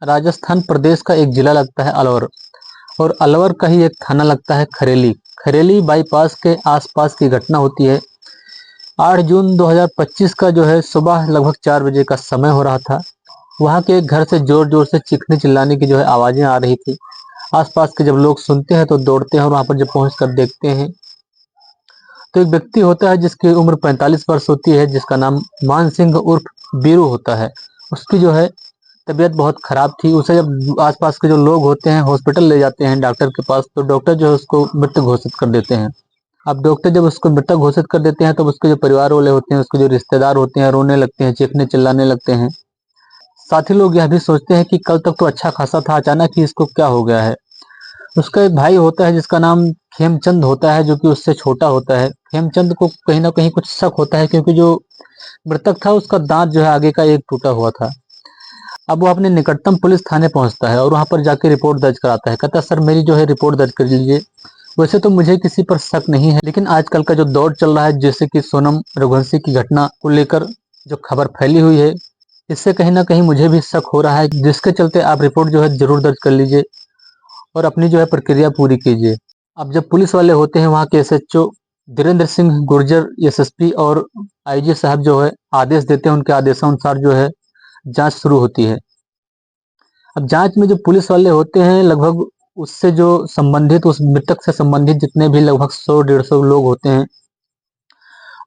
राजस्थान प्रदेश का एक जिला लगता है अलवर, और अलवर का ही एक थाना लगता है खरेली। खरेली बाईपास के आसपास की घटना होती है। 8 जून 2025 का जो है सुबह लगभग 4 बजे का समय हो रहा था। वहां के एक घर से जोर जोर से चीखने चिल्लाने की जो है आवाजें आ रही थी। आसपास के जब लोग सुनते हैं तो दौड़ते हैं, और वहां पर जब पहुंच कर देखते हैं तो एक व्यक्ति होता है जिसकी उम्र 45 वर्ष होती है, जिसका नाम मान सिंह उर्फ बीरू होता है। उसकी जो है तबीयत बहुत खराब थी। उसे जब आसपास के जो लोग होते हैं हॉस्पिटल ले जाते हैं डॉक्टर के पास, तो डॉक्टर जो है उसको मृत घोषित कर देते हैं। अब डॉक्टर जब उसको मृतक घोषित कर देते हैं, तब उसके जो परिवार वाले होते हैं, उसके जो रिश्तेदार होते हैं, रोने लगते हैं, चीखने चिल्लाने लगते हैं। साथ ही लोग यह भी सोचते हैं कि कल तक तो अच्छा खासा था, अचानक ही इसको क्या हो गया है। उसका एक भाई होता है जिसका नाम खेमचंद होता है, जो कि उससे छोटा होता है। खेमचंद को कहीं ना कहीं कुछ शक होता है, क्योंकि जो मृतक था उसका दांत जो है आगे का एक टूटा हुआ था। अब वो अपने निकटतम पुलिस थाने पहुंचता है और वहां पर जाके रिपोर्ट दर्ज कराता है। कहता है, सर मेरी जो है रिपोर्ट दर्ज कर लीजिए। वैसे तो मुझे किसी पर शक नहीं है, लेकिन आजकल का जो दौर चल रहा है, जैसे कि सोनम रघुवंशी की घटना को लेकर जो खबर फैली हुई है, इससे कहीं ना कहीं मुझे भी शक हो रहा है, जिसके चलते आप रिपोर्ट जो है जरूर दर्ज कर लीजिए और अपनी जो है प्रक्रिया पूरी कीजिए। अब जब पुलिस वाले होते हैं वहाँ के एसएचओ धीरेन्द्र सिंह गुर्जर, एसएसपी और आईजी साहब जो है आदेश देते हैं, उनके आदेशानुसार जो है जांच शुरू होती है। अब जांच में जो पुलिस वाले होते हैं, लगभग उससे जो संबंधित, उस मृतक से संबंधित जितने भी लगभग 100-150 लोग होते हैं,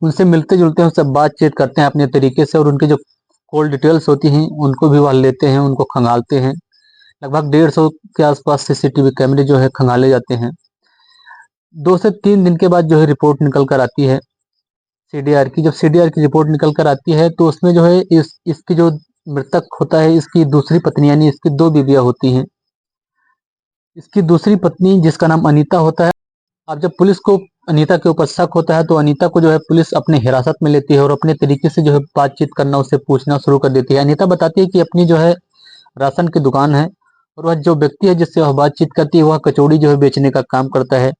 उनसे मिलते जुलते हैं, उनसे बातचीत करते हैं अपने तरीके से, और उनकी जो कॉल डिटेल्स होती हैं उनको भी वह लेते हैं, उनको खंगालते हैं। लगभग 150 के आसपास सीसीटीवी कैमरे जो है खंगाले जाते हैं। 2 से 3 दिन के बाद जो है रिपोर्ट निकल कर आती है सीडीआर की। जब सीडीआर की रिपोर्ट निकल कर आती है तो उसमें जो है इसकी जो मृतक होता है, इसकी दूसरी पत्नी, यानी इसकी 2 बीवियां होती हैं। इसकी दूसरी पत्नी जिसका नाम अनीता होता है। अब जब पुलिस को अनीता के ऊपर शक होता है तो अनीता को जो है पुलिस अपने हिरासत में लेती है और अपने तरीके से जो है बातचीत करना, उससे पूछना शुरू कर देती है। अनीता बताती है कि अपनी जो है राशन की दुकान है, और वह जो व्यक्ति है जिससे वह बातचीत करती है, वह कचौड़ी जो है बेचने का काम करता है।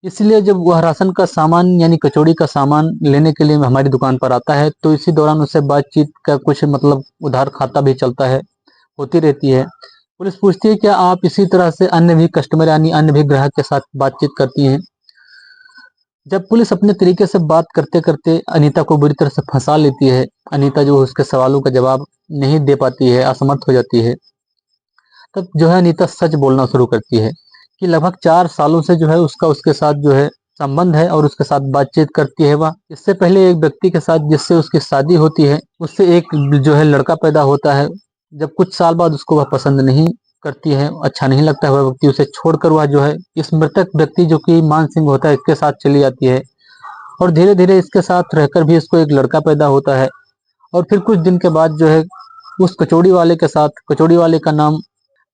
इसलिए जब वह राशन का सामान यानी कचौड़ी का सामान लेने के लिए हमारी दुकान पर आता है, तो इसी दौरान उससे बातचीत का कुछ मतलब उधार खाता भी चलता है, होती रहती है। पुलिस पूछती है, क्या आप इसी तरह से अन्य भी कस्टमर यानी अन्य भी ग्राहक के साथ बातचीत करती हैं? जब पुलिस अपने तरीके से बात करते करते अनीता को बुरी तरह से फंसा लेती है, अनीता जो उसके सवालों का जवाब नहीं दे पाती है, असमर्थ हो जाती है, तब जो है अनीता सच बोलना शुरू करती है कि लगभग 4 सालों से जो है उसका उसके साथ जो है संबंध है, और उसके साथ बातचीत करती है वह। इससे पहले एक व्यक्ति के साथ जिससे उसकी शादी होती है, उससे एक जो है लड़का पैदा होता है। जब कुछ साल बाद उसको वह पसंद नहीं करती है, अच्छा नहीं लगता है वह व्यक्ति, उसे छोड़कर वह जो है इस मृतक व्यक्ति जो कि मान सिंह होता है, इसके साथ चली जाती है। और धीरे धीरे इसके साथ रहकर भी इसको एक लड़का पैदा होता है। और फिर कुछ दिन के बाद जो है उस कचौड़ी वाले के साथ, कचौड़ी वाले का नाम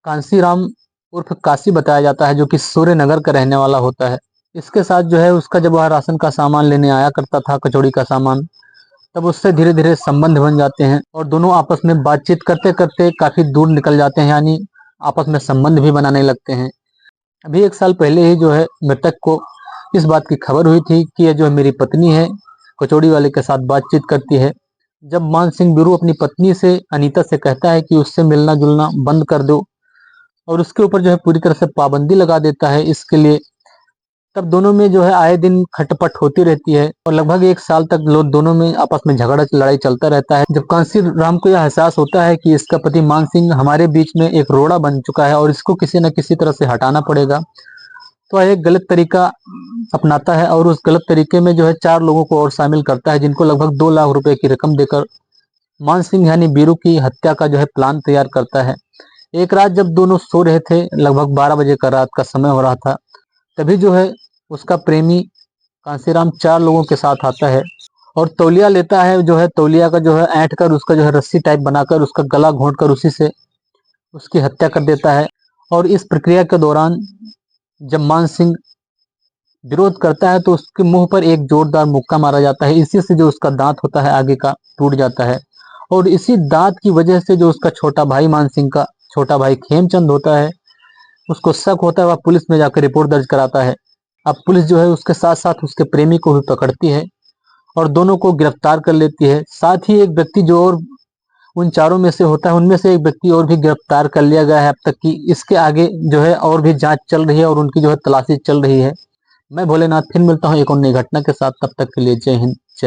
कांसीराम उर्फ काशी बताया जाता है, जो कि सूर्यनगर का रहने वाला होता है। इसके साथ जो है उसका जब वह राशन का सामान लेने आया करता था, कचौड़ी का सामान, तब उससे धीरे धीरे संबंध बन जाते हैं और दोनों आपस में बातचीत करते करते काफी दूर निकल जाते हैं, यानी आपस में संबंध भी बनाने लगते हैं। अभी 1 साल पहले ही जो है मृतक को इस बात की खबर हुई थी कि यह जो है मेरी पत्नी है, कचौड़ी वाले के साथ बातचीत करती है। जब मान सिंह बिरू अपनी पत्नी से, अनीता से कहता है कि उससे मिलना जुलना बंद कर दो और उसके ऊपर जो है पूरी तरह से पाबंदी लगा देता है इसके लिए, तब दोनों में जो है आए दिन खटपट होती रहती है और लगभग 1 साल तक लोग दोनों में आपस में झगड़ा लड़ाई चलता रहता है। जब कांसी राम को यह एहसास होता है कि इसका पति मान सिंह हमारे बीच में एक रोड़ा बन चुका है और इसको किसी न किसी तरह से हटाना पड़ेगा, तो वह एक गलत तरीका अपनाता है और उस गलत तरीके में जो है 4 लोगों को और शामिल करता है, जिनको लगभग 2 लाख रुपए की रकम देकर मान सिंह यानी बीरू की हत्या का जो है प्लान तैयार करता है। एक रात जब दोनों सो रहे थे, लगभग 12 बजे का रात का समय हो रहा था, तभी जो है उसका प्रेमी कांसीराम 4 लोगों के साथ आता है और तौलिया लेता है। जो है तौलिया का जो है ऐंठ कर उसका जो है रस्सी टाइप बनाकर उसका गला घोंट कर उसी से उसकी हत्या कर देता है। और इस प्रक्रिया के दौरान जब मान सिंह विरोध करता है तो उसके मुंह पर एक जोरदार मुक्का मारा जाता है। इसी से जो उसका दांत होता है आगे का टूट जाता है, और इसी दांत की वजह से जो उसका छोटा भाई, मान सिंह का छोटा भाई खेमचंद होता है, उसको शक होता है, वह पुलिस में जाकर रिपोर्ट दर्ज कराता है। अब पुलिस जो है उसके साथ साथ उसके प्रेमी को भी पकड़ती है और दोनों को गिरफ्तार कर लेती है। साथ ही एक व्यक्ति जो और उन चारों में से होता है। उनमें से एक व्यक्ति और भी गिरफ्तार कर लिया गया है अब तक की। इसके आगे जो है और भी जांच चल रही है और उनकी जो है तलाशी चल रही है। मैं भोलेनाथ फिर मिलता हूँ एक और नई घटना के साथ। तब तक के लिए जय हिंद, जय भारत।